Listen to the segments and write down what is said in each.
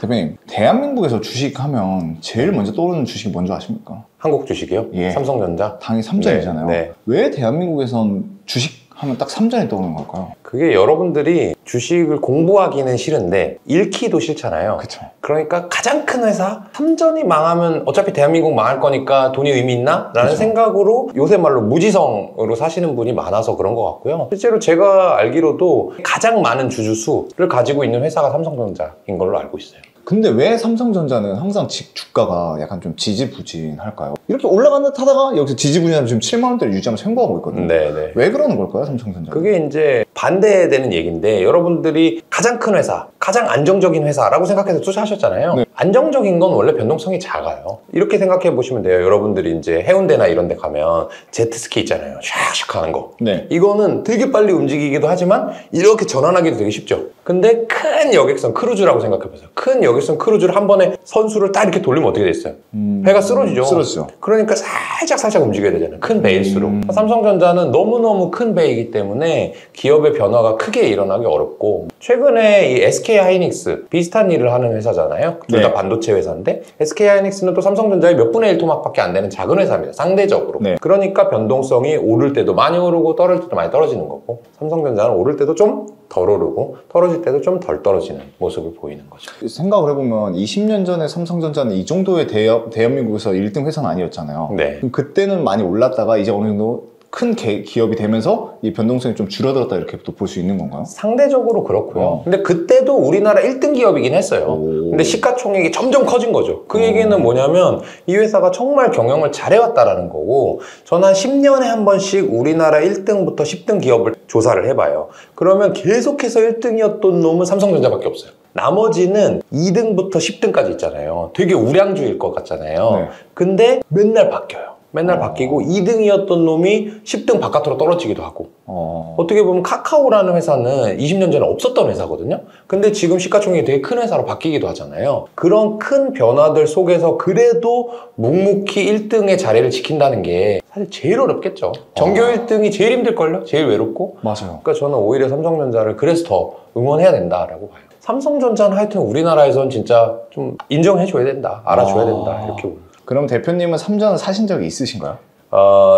대표님, 대한민국에서 주식하면 제일 먼저 떠오르는 주식이 뭔지 아십니까? 한국 주식이요? 예. 삼성전자? 당연히 삼전이잖아요. 네. 왜 대한민국에선 주식 하면 딱 삼전이 떠오르는 걸까요? 그게 여러분들이 주식을 공부하기는 싫은데 읽기도 싫잖아요. 그쵸. 그러니까 가장 큰 회사 삼전이 망하면 어차피 대한민국 망할 거니까 돈이 의미 있나? 라는 그쵸. 생각으로 요새 말로 무지성으로 사시는 분이 많아서 그런 것 같고요. 실제로 제가 알기로도 가장 많은 주주수를 가지고 있는 회사가 삼성전자인 걸로 알고 있어요. 근데 왜 삼성전자는 항상 주가가 약간 좀 지지부진할까요? 이렇게 올라가는 듯 하다가 여기서 지지부진하면 지금 7만 원대를 유지하면서 횡보하고 있거든요. 네네. 왜 그러는 걸까요, 삼성전자? 그게 이제 반대되는 얘기인데 여러분들이 가장 큰 회사, 가장 안정적인 회사라고 생각해서 투자하셨잖아요. 네. 안정적인 건 원래 변동성이 작아요. 이렇게 생각해 보시면 돼요. 여러분들이 이제 해운대나 이런 데 가면 제트스키 있잖아요. 샥샥 하는 거. 네. 이거는 되게 빨리 움직이기도 하지만 이렇게 전환하기도 되게 쉽죠. 근데 큰 여객선 크루즈라고 생각해 보세요. 큰 여객선 크루즈를 한 번에 선수를 딱 이렇게 돌리면 어떻게 됐어요? 배가 쓰러지죠. 쓰러지죠. 그러니까 살짝 움직여야 되잖아요. 큰 배일수록. 삼성전자는 너무너무 큰 배이기 때문에 기업의 변화가 크게 일어나기 어렵고, 최근에 이 SK하이닉스 비슷한 일을 하는 회사잖아요. 둘 다 네. 반도체 회사인데 SK하이닉스는 또 삼성전자의 몇 분의 1 토막밖에 안 되는 작은 회사입니다. 상대적으로. 네. 그러니까 변동성이 오를 때도 많이 오르고 떨어질 때도 많이 떨어지는 거고, 삼성전자는 오를 때도 좀 덜 오르고 떨어질 때도 좀 덜 떨어지는 모습을 보이는 거죠. 생각을 해보면 20년 전에 삼성전자는 이 정도의 대한민국에서 1등 회사는 아니었잖아요. 네. 그럼 그때는 많이 올랐다가 이제 어느 정도 큰 기업이 되면서 이 변동성이 좀 줄어들었다 이렇게 또 볼 수 있는 건가요? 상대적으로 그렇고요. 근데 그때도 우리나라 1등 기업이긴 했어요. 오. 근데 시가총액이 점점 커진 거죠. 그 얘기는 뭐냐면 이 회사가 정말 경영을 잘해왔다라는 거고, 전 한 10년에 한 번씩 우리나라 1등부터 10등 기업을 조사를 해봐요. 그러면 계속해서 1등이었던 놈은 삼성전자밖에 없어요. 나머지는 2등부터 10등까지 있잖아요. 되게 우량주일 것 같잖아요. 네. 근데 맨날 바뀌어요. 맨날 바뀌고 2등이었던 놈이 10등 바깥으로 떨어지기도 하고. 어떻게 보면 카카오라는 회사는 20년 전에 없었던 회사거든요. 근데 지금 시가총액이 되게 큰 회사로 바뀌기도 하잖아요. 그런 큰 변화들 속에서 그래도 묵묵히 1등의 자리를 지킨다는 게 사실 제일 어렵겠죠. 전교 1등이 제일 힘들걸요? 제일 외롭고. 맞아요. 그러니까 저는 오히려 삼성전자를 그래서 더 응원해야 된다라고 봐요. 삼성전자는 하여튼 우리나라에선 진짜 좀 인정해줘야 된다, 알아줘야 된다, 이렇게 봅니다. 그럼 대표님은 삼전을 사신 적이 있으신가요?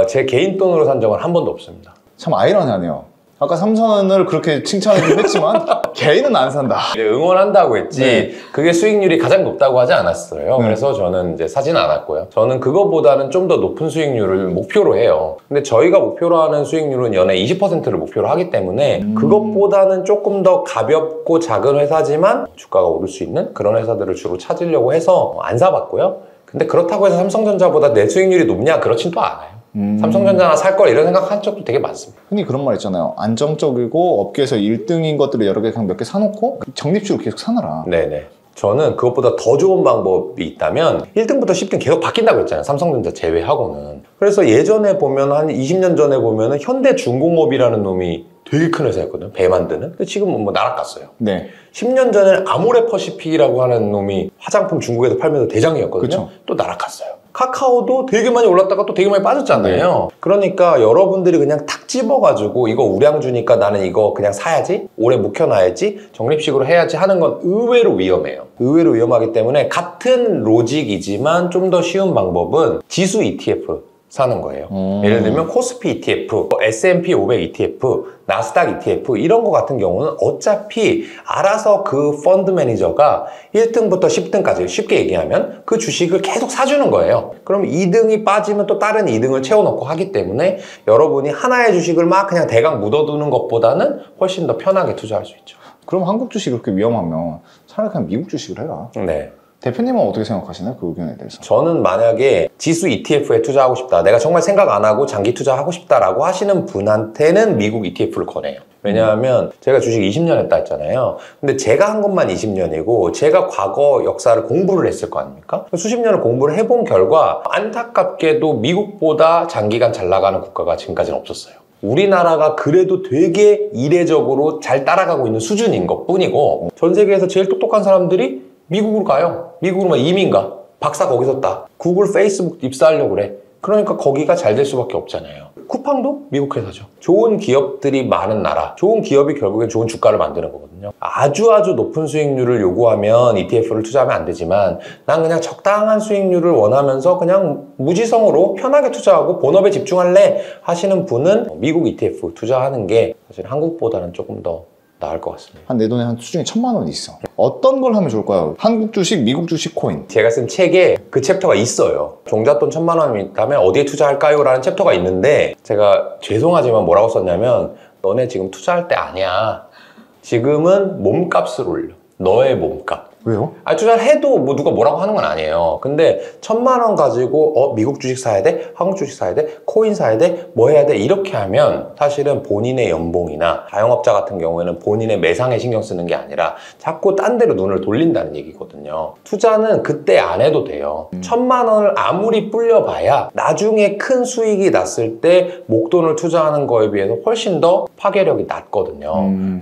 제 개인 돈으로 산 적은 한 번도 없습니다. 참 아이러니하네요. 아까 삼선을 그렇게 칭찬하긴 했지만 개인은 안 산다. 이제 응원한다고 했지, 네. 그게 수익률이 가장 높다고 하지 않았어요. 네. 그래서 저는 이제 사진 않았고요. 저는 그거보다는 좀 더 높은 수익률을 목표로 해요. 근데 저희가 목표로 하는 수익률은 연에 20%를 목표로 하기 때문에 그것보다는 조금 더 가볍고 작은 회사지만 주가가 오를 수 있는 그런 회사들을 주로 찾으려고 해서 안 사봤고요. 근데 그렇다고 해서 삼성전자보다 내 수익률이 높냐? 그렇진 또 않아요. 삼성전자나 살 걸 이런 생각한 적도 되게 많습니다. 흔히 그런 말 있잖아요. 안정적이고 업계에서 1등인 것들을 여러 개 그냥 몇 개 사놓고 적립식으로 계속 사놔라. 네네. 저는 그것보다 더 좋은 방법이 있다면 1등부터 10등 계속 바뀐다고 했잖아요. 삼성전자 제외하고는. 그래서 예전에 보면 한 20년 전에 보면은 현대중공업이라는 놈이 되게 큰 회사였거든요. 배 만드는. 근데 지금은 뭐 날아갔어요. 네. 10년 전에는 아모레퍼시픽이라고 하는 놈이 화장품 중국에서 팔면서 대장이었거든요. 그쵸. 또 날아갔어요. 카카오도 되게 많이 올랐다가 또 되게 많이 빠졌잖아요. 그러니까 여러분들이 그냥 탁 집어가지고 이거 우량주니까 나는 이거 그냥 사야지, 오래 묵혀놔야지, 적립식으로 해야지 하는 건 의외로 위험해요. 의외로 위험하기 때문에 같은 로직이지만 좀 더 쉬운 방법은 지수 ETF 사는 거예요. 예를 들면 코스피 ETF, S&P 500 ETF, 나스닥 ETF 이런 거 같은 경우는 어차피 알아서 그 펀드 매니저가 1등부터 10등까지 쉽게 얘기하면 그 주식을 계속 사주는 거예요. 그럼 2등이 빠지면 또 다른 2등을 채워넣고 하기 때문에 여러분이 하나의 주식을 막 그냥 대강 묻어두는 것보다는 훨씬 더 편하게 투자할 수 있죠. 그럼 한국 주식이 그렇게 위험하면 차라리 그냥 미국 주식을 해라. 네. 대표님은 어떻게 생각하시나요? 그 의견에 대해서. 저는 만약에 지수 ETF에 투자하고 싶다, 내가 정말 생각 안 하고 장기 투자하고 싶다라고 하시는 분한테는 미국 ETF를 권해요. 왜냐하면 제가 주식 20년 했다 했잖아요. 근데 제가 한 것만 20년이고 제가 과거 역사를 공부를 했을 거 아닙니까? 수십 년을 공부를 해본 결과 안타깝게도 미국보다 장기간 잘 나가는 국가가 지금까지는 없었어요. 우리나라가 그래도 되게 이례적으로 잘 따라가고 있는 수준인 것 뿐이고, 전 세계에서 제일 똑똑한 사람들이 미국으로 가요. 미국으로 이민 가. 박사 거기서 따. 구글, 페이스북 입사하려고 그래. 그러니까 거기가 잘 될 수밖에 없잖아요. 쿠팡도 미국 회사죠. 좋은 기업들이 많은 나라, 좋은 기업이 결국엔 좋은 주가를 만드는 거거든요. 아주 높은 수익률을 요구하면 ETF를 투자하면 안 되지만 난 그냥 적당한 수익률을 원하면서 그냥 무지성으로 편하게 투자하고 본업에 집중할래 하시는 분은 미국 ETF 투자하는 게 사실 한국보다는 조금 더 나을 것 같습니다. 한 내 돈에 한 수중에 1,000만 원이 있어. 어떤 걸 하면 좋을까요? 한국 주식, 미국 주식, 코인. 제가 쓴 책에 그 챕터가 있어요. 종잣돈 1,000만 원이 있다면 어디에 투자할까요? 라는 챕터가 있는데 제가 죄송하지만 뭐라고 썼냐면 너네 지금 투자할 때 아니야. 지금은 몸값을 올려. 너의 몸값. 왜요? 투자를 해도 뭐 누가 뭐라고 하는 건 아니에요. 근데 1,000만 원 가지고 미국 주식 사야 돼? 한국 주식 사야 돼? 코인 사야 돼? 뭐 해야 돼? 이렇게 하면 사실은 본인의 연봉이나 자영업자 같은 경우에는 본인의 매상에 신경 쓰는 게 아니라 자꾸 딴 데로 눈을 돌린다는 얘기거든요. 투자는 그때 안 해도 돼요. 1,000만 원을 아무리 불려봐야 나중에 큰 수익이 났을 때 목돈을 투자하는 거에 비해서 훨씬 더 파괴력이 낮거든요.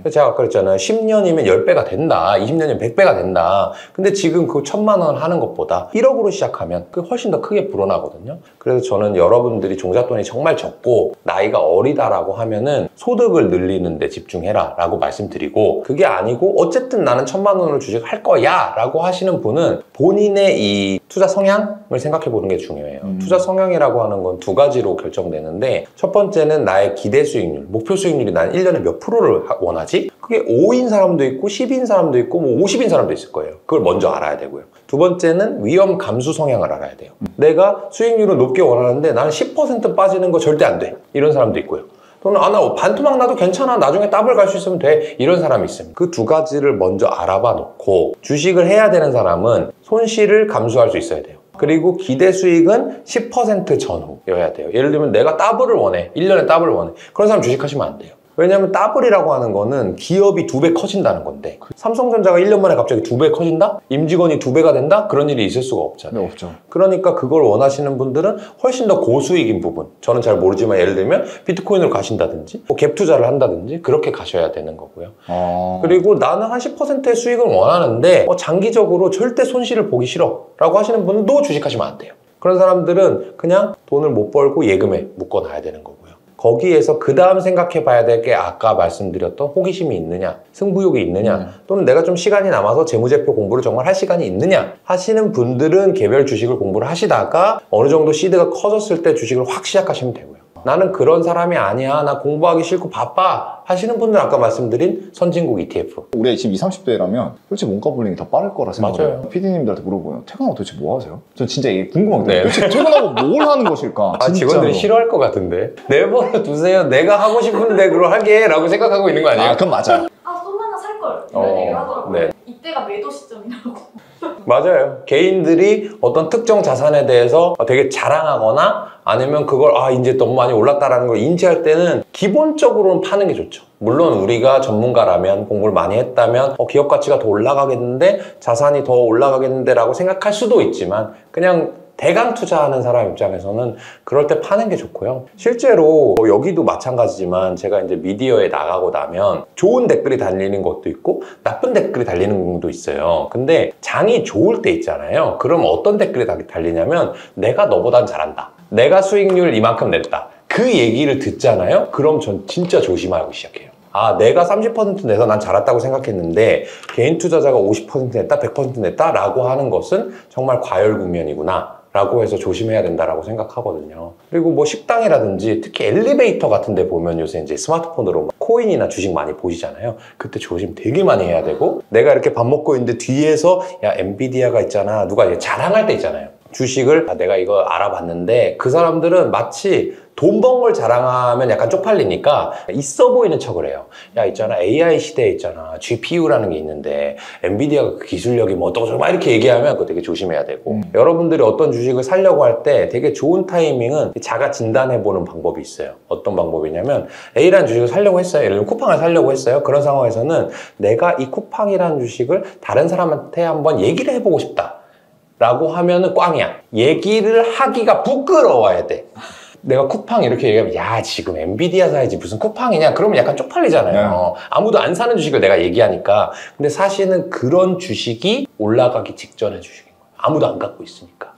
그래서 제가 아까 그랬잖아요. 10년이면 10배가 된다. 20년이면 100배가 된다. 근데 지금 그 1,000만 원을 하는 것보다 1억으로 시작하면 그게 훨씬 더 크게 불어나거든요. 그래서 저는 여러분들이 종잣돈이 정말 적고 나이가 어리다라고 하면은 소득을 늘리는 데 집중해라 라고 말씀드리고, 그게 아니고 어쨌든 나는 1,000만 원을 주식 할 거야 라고 하시는 분은 본인의 이 투자 성향을 생각해 보는 게 중요해요. 투자 성향이라고 하는 건 두 가지로 결정되는데, 첫 번째는 나의 기대 수익률, 목표 수익률이 난 1년에 몇 프로를 원하지? 그게 5인 사람도 있고 10인 사람도 있고 뭐 50인 사람도 있을 거예요. 그걸 먼저 알아야 되고요. 두 번째는 위험 감수 성향을 알아야 돼요. 내가 수익률을 높게 원하는데 나는 10% 빠지는 거 절대 안 돼. 이런 사람도 있고요. 또는 나 반토막 나도 괜찮아. 나중에 더블 갈 수 있으면 돼. 이런 사람이 있습니다. 그 두 가지를 먼저 알아봐 놓고 주식을 해야 되는 사람은 손실을 감수할 수 있어야 돼요. 그리고 기대 수익은 10% 전후여야 돼요. 예를 들면 내가 더블을 원해. 1년에 더블을 원해. 그런 사람 주식하시면 안 돼요. 왜냐면 더블이라고 하는 거는 기업이 2배 커진다는 건데, 삼성전자가 1년 만에 갑자기 2배 커진다? 임직원이 2배가 된다? 그런 일이 있을 수가 없잖아요. 네, 없죠. 그러니까 그걸 원하시는 분들은 훨씬 더 고수익인 부분, 저는 잘 모르지만 예를 들면 비트코인으로 가신다든지 갭 투자를 한다든지 그렇게 가셔야 되는 거고요. 그리고 나는 한 10%의 수익을 원하는데 장기적으로 절대 손실을 보기 싫어 라고 하시는 분은 또 주식하시면 안 돼요. 그런 사람들은 그냥 돈을 못 벌고 예금에 묶어놔야 되는 거고요. 거기에서 그 다음 생각해 봐야 될 게 아까 말씀드렸던 호기심이 있느냐, 승부욕이 있느냐, 또는 내가 좀 시간이 남아서 재무제표 공부를 정말 할 시간이 있느냐 하시는 분들은 개별 주식을 공부를 하시다가 어느 정도 시드가 커졌을 때 주식을 확 시작하시면 되고요. 나는 그런 사람이 아니야, 나 공부하기 싫고 바빠 하시는 분들은 아까 말씀드린 선진국 ETF. 우리 지금 20, 30대라면 솔직히 몸값 올리는 게 더 빠를 거라 생각해요. 맞아요. PD님들한테 물어보면 퇴근하고 도대체 뭐 하세요? 전 진짜 이게 궁금하거든요. 네. 도대체 퇴근하고 뭘 하는 것일까? 직원들이 싫어할 것 같은데. 내버려 두세요. 내가 하고 싶은데 그걸 하게 라고 생각하고 있는 거 아니에요? 그건 맞아요. 또 하나 살걸 이런 얘기를 하더라고요. 네. 이때가 매도 시점이라고. 맞아요. 개인들이 어떤 특정 자산에 대해서 되게 자랑하거나 아니면 그걸 이제 너무 많이 올랐다라는 걸 인지할 때는 기본적으로는 파는 게 좋죠. 물론 우리가 전문가라면 공부를 많이 했다면 기업 가치가 더 올라가겠는데 자산이 더 올라가겠는데 라고 생각할 수도 있지만, 그냥 대강 투자하는 사람 입장에서는 그럴 때 파는 게 좋고요. 실제로 여기도 마찬가지지만 제가 이제 미디어에 나가고 나면 좋은 댓글이 달리는 것도 있고 나쁜 댓글이 달리는 것도 있어요. 근데 장이 좋을 때 있잖아요. 그럼 어떤 댓글이 달리냐면 내가 너보단 잘한다. 내가 수익률 이만큼 냈다. 그 얘기를 듣잖아요. 그럼 전 진짜 조심하고 시작해요. 내가 30% 내서 난 잘했다고 생각했는데 개인 투자자가 50% 냈다, 100% 냈다 라고 하는 것은 정말 과열 국면이구나 라고 해서 조심해야 된다라고 생각하거든요. 그리고 뭐 식당이라든지 특히 엘리베이터 같은 데 보면 요새 이제 스마트폰으로 코인이나 주식 많이 보시잖아요. 그때 조심 되게 많이 해야 되고, 내가 이렇게 밥 먹고 있는데 뒤에서 야 엔비디아가 있잖아, 누가 이제 자랑할 때 있잖아요. 주식을 내가 이거 알아봤는데, 그 사람들은 마치 돈 번 걸 자랑하면 약간 쪽팔리니까 있어 보이는 척을 해요. 야 있잖아, AI 시대에 있잖아 GPU라는 게 있는데 엔비디아가 그 기술력이 뭐 어떠고 막 이렇게 얘기하면 그거 되게 조심해야 되고, 여러분들이 어떤 주식을 사려고 할 때 되게 좋은 타이밍은 자가 진단해 보는 방법이 있어요. 어떤 방법이냐면, A라는 주식을 사려고 했어요. 예를 들면 쿠팡을 사려고 했어요. 그런 상황에서는 내가 이 쿠팡이라는 주식을 다른 사람한테 한번 얘기를 해보고 싶다 라고 하면은 꽝이야. 얘기를 하기가 부끄러워야 돼. 내가 쿠팡 이렇게 얘기하면 야 지금 엔비디아 사야지 무슨 쿠팡이냐, 그러면 약간 쪽팔리잖아요. 아무도 안 사는 주식을 내가 얘기하니까. 근데 사실은 그런 주식이 올라가기 직전의 주식인 거예요. 아무도 안 갖고 있으니까.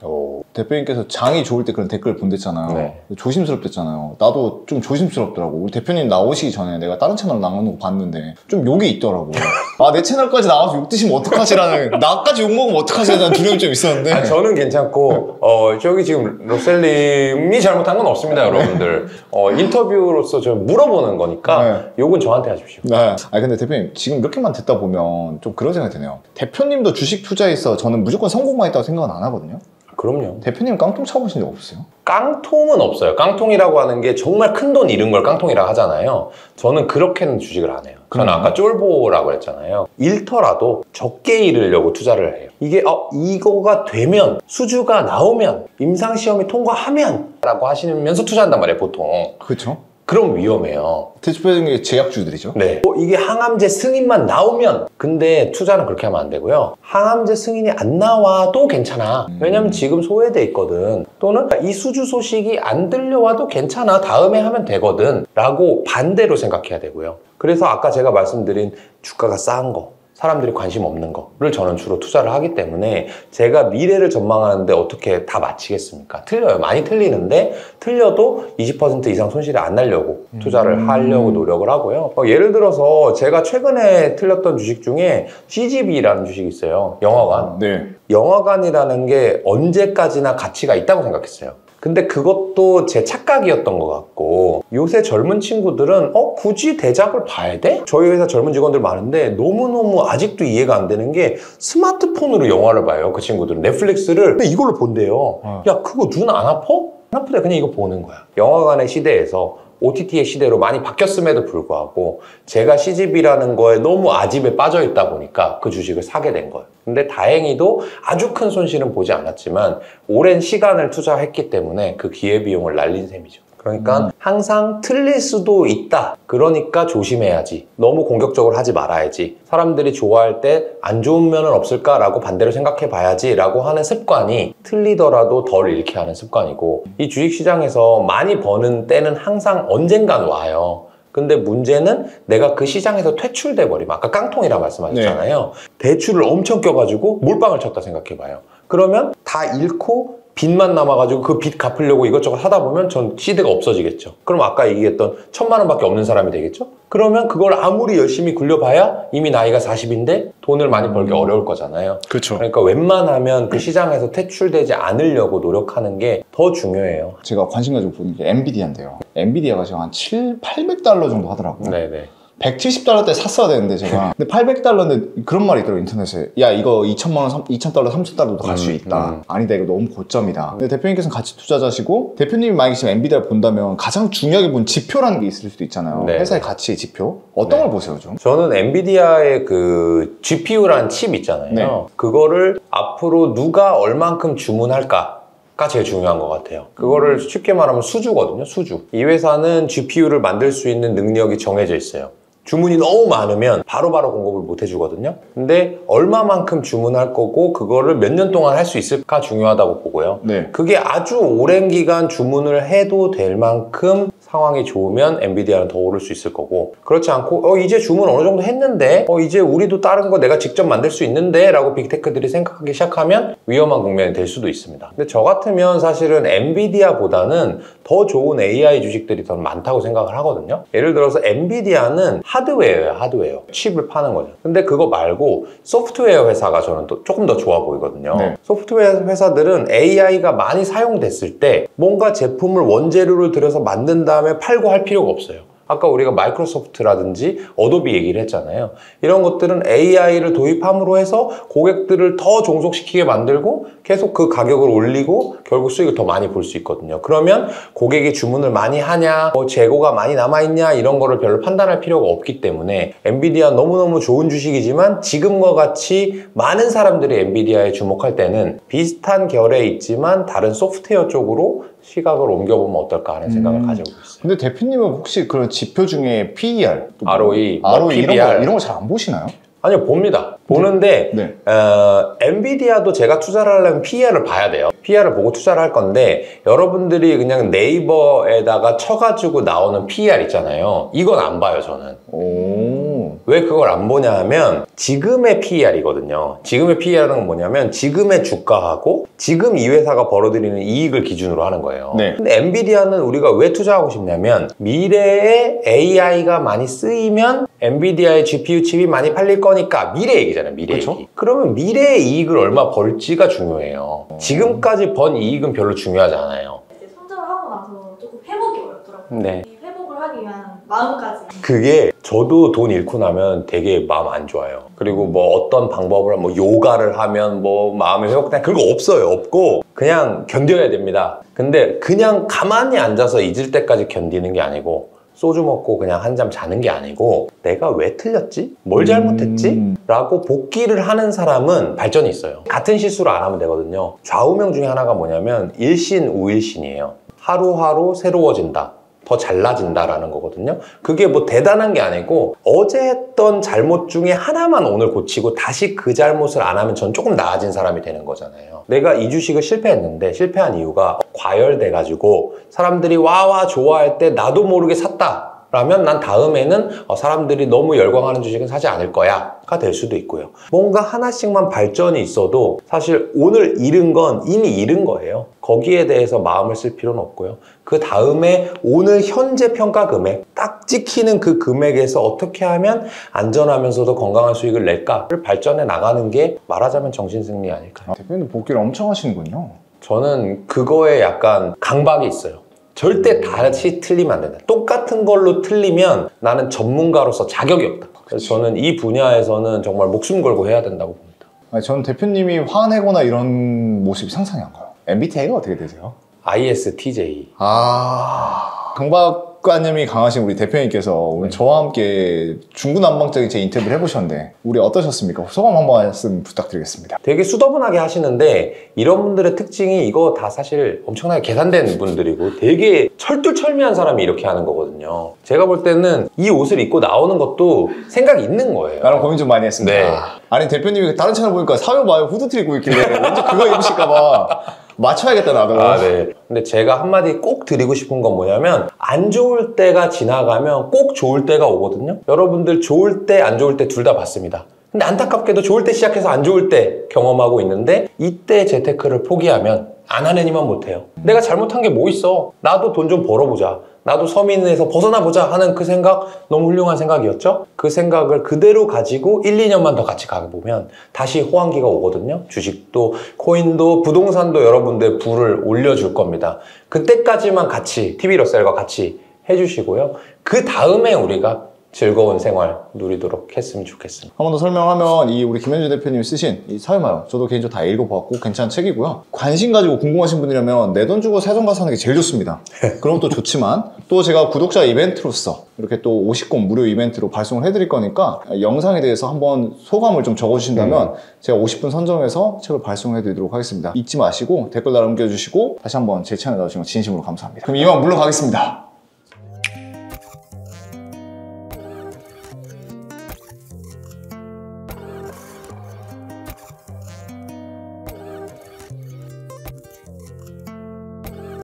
대표님께서 장이 좋을 때 그런 댓글 본댔잖아요. 네. 조심스럽댔잖아요. 나도 좀 조심스럽더라고. 우리 대표님 나오시기 전에 내가 다른 채널 나오는 거 봤는데 좀 욕이 있더라고. 아, 내 채널까지 나와서 욕 드시면 어떡하시라는, 나까지 욕 먹으면 어떡하시라는 두려움이 좀 있었는데. 아, 저는 괜찮고 저기 지금 로셀님이 잘못한 건 없습니다, 여러분들. 인터뷰로서 저 물어보는 거니까 욕은 저한테 하십시오. 네. 아, 근데 대표님 지금 이렇게만 듣다 보면 좀 그런 생각이 드네요. 대표님도 주식 투자에서 저는 무조건 성공만 했다고 생각은 안 하거든요. 그럼요. 대표님 깡통 차보신 적 없으세요? 깡통은 없어요. 깡통이라고 하는 게 정말 큰 돈 잃은 걸 깡통이라고 하잖아요. 저는 그렇게는 주식을 안 해요. 저는 아까 쫄보라고 했잖아요. 잃더라도 적게 잃으려고 투자를 해요. 이게 이거가 되면, 수주가 나오면, 임상시험이 통과하면 라고 하시면서 투자한단 말이에요, 보통. 그렇죠. 그럼 위험해요. 대표적인 게 제약주들이죠. 네. 이게 항암제 승인만 나오면, 근데 투자는 그렇게 하면 안 되고요. 항암제 승인이 안 나와도 괜찮아. 왜냐면 지금 소외돼 있거든. 또는 이 수주 소식이 안 들려와도 괜찮아. 다음에 하면 되거든. 라고 반대로 생각해야 되고요. 그래서 아까 제가 말씀드린 주가가 싼 거, 사람들이 관심 없는 거를 저는 주로 투자를 하기 때문에 제가 미래를 전망하는데 어떻게 다 맞히겠습니까? 틀려요. 많이 틀리는데 틀려도 20% 이상 손실이 안 나려고 투자를 하려고 노력을 하고요. 예를 들어서 제가 최근에 틀렸던 주식 중에 CGV라는 주식이 있어요. 영화관. 네. 영화관이라는 게 언제까지나 가치가 있다고 생각했어요. 근데 그것도 제 착각이었던 것 같고, 요새 젊은 친구들은 굳이 대작을 봐야 돼? 저희 회사 젊은 직원들 많은데 너무너무 아직도 이해가 안 되는 게 스마트폰으로 영화를 봐요. 그 친구들은 넷플릭스를 근데 이걸로 본대요. 야, 그거 눈 안 아파? 안 아프다. 그냥 이거 보는 거야. 영화관의 시대에서 OTT의 시대로 많이 바뀌었음에도 불구하고 제가 CGV라는 거에 너무 아집에 빠져 있다 보니까 그 주식을 사게 된 거예요. 근데 다행히도 아주 큰 손실은 보지 않았지만 오랜 시간을 투자했기 때문에 그 기회비용을 날린 셈이죠. 그러니까 항상 틀릴 수도 있다. 그러니까 조심해야지. 너무 공격적으로 하지 말아야지. 사람들이 좋아할 때 안 좋은 면은 없을까라고 반대로 생각해 봐야지 라고 하는 습관이 틀리더라도 덜 잃게 하는 습관이고, 이 주식시장에서 많이 버는 때는 항상 언젠간 와요. 근데 문제는 내가 그 시장에서 퇴출돼 버리면, 아까 깡통이라 말씀하셨잖아요. 대출을 엄청 껴가지고 몰빵을 쳤다 생각해 봐요. 그러면 다 잃고 빚만 남아가지고 그 빚 갚으려고 이것저것 하다 보면 전 시대가 없어지겠죠. 그럼 아까 얘기했던 1,000만 원밖에 없는 사람이 되겠죠? 그러면 그걸 아무리 열심히 굴려봐야 이미 나이가 40인데 돈을 많이 벌기 어려울 거잖아요. 그렇죠. 그러니까 웬만하면 그 시장에서 퇴출되지 않으려고 노력하는 게 더 중요해요. 제가 관심 가지고 보는 게 엔비디아인데요. 엔비디아가 지금 한 800달러 정도 하더라고요. 네네. 170달러 때 샀어야 되는데 제가 근데 800달러인데 그런 말이 있더라고요, 인터넷에. 야, 이거 2,000만 원, 2,000달러, 3,000달러도 갈 수 있다. 아니다, 이거 너무 고점이다. 근데 대표님께서는 같이 투자자시고, 대표님이 만약에 지금 엔비디아를 본다면 가장 중요하게 본 지표라는 게 있을 수도 있잖아요. 네. 회사의 가치의 지표. 어떤 걸 보세요, 좀? 저는 엔비디아의 그 GPU라는 칩 있잖아요. 네. 그거를 앞으로 누가 얼만큼 주문할까? 가 제일 중요한 것 같아요. 그거를 쉽게 말하면 수주거든요, 수주. 이 회사는 GPU를 만들 수 있는 능력이 정해져 있어요. 주문이 너무 많으면 바로바로 공급을 못 해주거든요. 근데 얼마만큼 주문할 거고 그거를 몇 년 동안 할 수 있을까 중요하다고 보고요. 네. 그게 아주 오랜 기간 주문을 해도 될 만큼 상황이 좋으면 엔비디아는 더 오를 수 있을 거고, 그렇지 않고 이제 주문 어느 정도 했는데 이제 우리도 다른 거 내가 직접 만들 수 있는데 라고 빅테크들이 생각하기 시작하면 위험한 국면이 될 수도 있습니다. 근데 저 같으면 사실은 엔비디아보다는 더 좋은 AI 주식들이 더 많다고 생각을 하거든요. 예를 들어서 엔비디아는 하드웨어예요, 하드웨어. 칩을 파는 거죠. 근데 그거 말고 소프트웨어 회사가 저는 또 조금 더 좋아 보이거든요. 네. 소프트웨어 회사들은 AI가 많이 사용됐을 때 뭔가 제품을 원재료를 들여서 만든 다음에 팔고 할 필요가 없어요. 아까 우리가 마이크로소프트라든지 어도비 얘기를 했잖아요. 이런 것들은 AI를 도입함으로 해서 고객들을 더 종속시키게 만들고 계속 그 가격을 올리고 결국 수익을 더 많이 볼 수 있거든요. 그러면 고객이 주문을 많이 하냐, 재고가 많이 남아있냐 이런 거를 별로 판단할 필요가 없기 때문에 엔비디아 너무너무 좋은 주식이지만 지금과 같이 많은 사람들이 엔비디아에 주목할 때는 비슷한 결에 있지만 다른 소프트웨어 쪽으로 시각을 옮겨보면 어떨까 하는 생각을 가지고 있어요. 근데 대표님은 혹시 그런 지표 중에 PER, ROE, PBR PBR 이런 거 잘 안 보시나요? 아니요, 봅니다. 보는데 네. 엔비디아도 제가 투자를 하려면 PER을 봐야 돼요. PER을 보고 투자를 할 건데 여러분들이 그냥 네이버에다가 쳐가지고 나오는 PER 있잖아요. 이건 안 봐요, 저는. 오. 왜 그걸 안 보냐 하면 지금의 PER이거든요. 지금의 PER은 뭐냐면 지금의 주가하고 지금 이 회사가 벌어들이는 이익을 기준으로 하는 거예요. 네. 근데 엔비디아는 우리가 왜 투자하고 싶냐면 미래에 AI가 많이 쓰이면 엔비디아의 GPU 칩이 많이 팔릴 거니까 미래 얘기잖아요. 미래 그쵸? 얘기. 그러면 미래의 이익을 얼마 벌지가 중요해요. 지금까지 번 이익은 별로 중요하지 않아요. 이제 손절을 하고 나서 조금 회복이 어렵더라고요. 네. 이 회복을 하기 위한 마음까지. 그게 저도 돈 잃고 나면 되게 마음 안 좋아요. 그리고 뭐 어떤 방법을 뭐 요가를 하면 뭐 마음이 회복되나 그런 거 없어요. 없고 그냥 견뎌야 됩니다. 근데 그냥 가만히 앉아서 잊을 때까지 견디는 게 아니고 소주 먹고 그냥 한잠 자는 게 아니고 내가 왜 틀렸지? 뭘 잘못했지? 라고 복기를 하는 사람은 발전이 있어요. 같은 실수를 안 하면 되거든요. 좌우명 중에 하나가 뭐냐면 일신 우일신이에요. 하루하루 새로워진다. 더 잘나진다라는 거거든요. 그게 뭐 대단한 게 아니고 어제 했던 잘못 중에 하나만 오늘 고치고 다시 그 잘못을 안 하면 전 조금 나아진 사람이 되는 거잖아요. 내가 이 주식을 실패했는데 실패한 이유가 과열돼가지고 사람들이 와와 좋아할 때 나도 모르게 샀다. 라면 난 다음에는 사람들이 너무 열광하는 주식은 사지 않을 거야 가 될 수도 있고요. 뭔가 하나씩만 발전이 있어도 사실 오늘 잃은 건 이미 잃은 거예요. 거기에 대해서 마음을 쓸 필요는 없고요. 그 다음에 오늘 현재 평가 금액 딱 찍히는 그 금액에서 어떻게 하면 안전하면서도 건강한 수익을 낼까를 발전해 나가는 게 말하자면 정신승리 아닐까요? 대표님 복귀를 엄청 하시는군요. 저는 그거에 약간 강박이 있어요. 절대 다시 틀리면 안 된다. 똑같은 걸로 틀리면 나는 전문가로서 자격이 없다. 그래서 저는 이 분야에서는 정말 목숨 걸고 해야 된다고 봅니다. 아니, 저는 대표님이 화내거나 이런 모습이 상상이 안 가요. MBTI가 어떻게 되세요? ISTJ. 강박관념이 강하신 우리 대표님께서 오늘 저와 함께 중구난방적인 제 인터뷰를 해보셨는데 우리 어떠셨습니까? 소감 한 말씀 부탁드리겠습니다. 되게 수더분하게 하시는데 이런 분들의 특징이 이거 다 사실 엄청나게 계산된 분들이고 되게 철두철미한 사람이 이렇게 하는 거거든요. 제가 볼 때는 이 옷을 입고 나오는 것도 생각이 있는 거예요. 나랑 고민 좀 많이 했습니다. 네. 아니 대표님이 다른 채널 보니까 사회봐요 후드티 입고 있길래 왠지 그거 입으실까봐 맞춰야겠다 나도. 네. 근데 제가 한마디 꼭 드리고 싶은 건 뭐냐면 안 좋을 때가 지나가면 꼭 좋을 때가 오거든요. 여러분들 좋을 때 안 좋을 때 둘 다 봤습니다. 근데 안타깝게도 좋을 때 시작해서 안 좋을 때 경험하고 있는데 이때 재테크를 포기하면 안 하는 이만 못해요. 내가 잘못한 게 뭐 있어? 나도 돈 좀 벌어보자. 나도 서민에서 벗어나보자 하는 그 생각 너무 훌륭한 생각이었죠? 그 생각을 그대로 가지고 1, 2년만 더 같이 가보면 다시 호황기가 오거든요. 주식도 코인도 부동산도 여러분들 부를 올려줄 겁니다. 그때까지만 같이 TV로셀과 같이 해주시고요. 그 다음에 우리가 즐거운 생활 누리도록 했으면 좋겠습니다. 한 번 더 설명하면 이 우리 김현주 대표님이 쓰신 이 사회마요 저도 개인적으로 다 읽어봤고 괜찮은 책이고요. 관심 가지고 궁금하신 분이라면 내 돈 주고 세전 가서 하는 게 제일 좋습니다. 그럼 또 좋지만 또 제가 구독자 이벤트로서 이렇게 또 50권 무료 이벤트로 발송을 해드릴 거니까 영상에 대해서 한번 소감을 좀 적어주신다면 제가 50분 선정해서 책을 발송해드리도록 하겠습니다. 잊지 마시고 댓글 남겨주시고 다시 한번 제 채널에 나오신 거 진심으로 감사합니다. 그럼 이만 물러가겠습니다.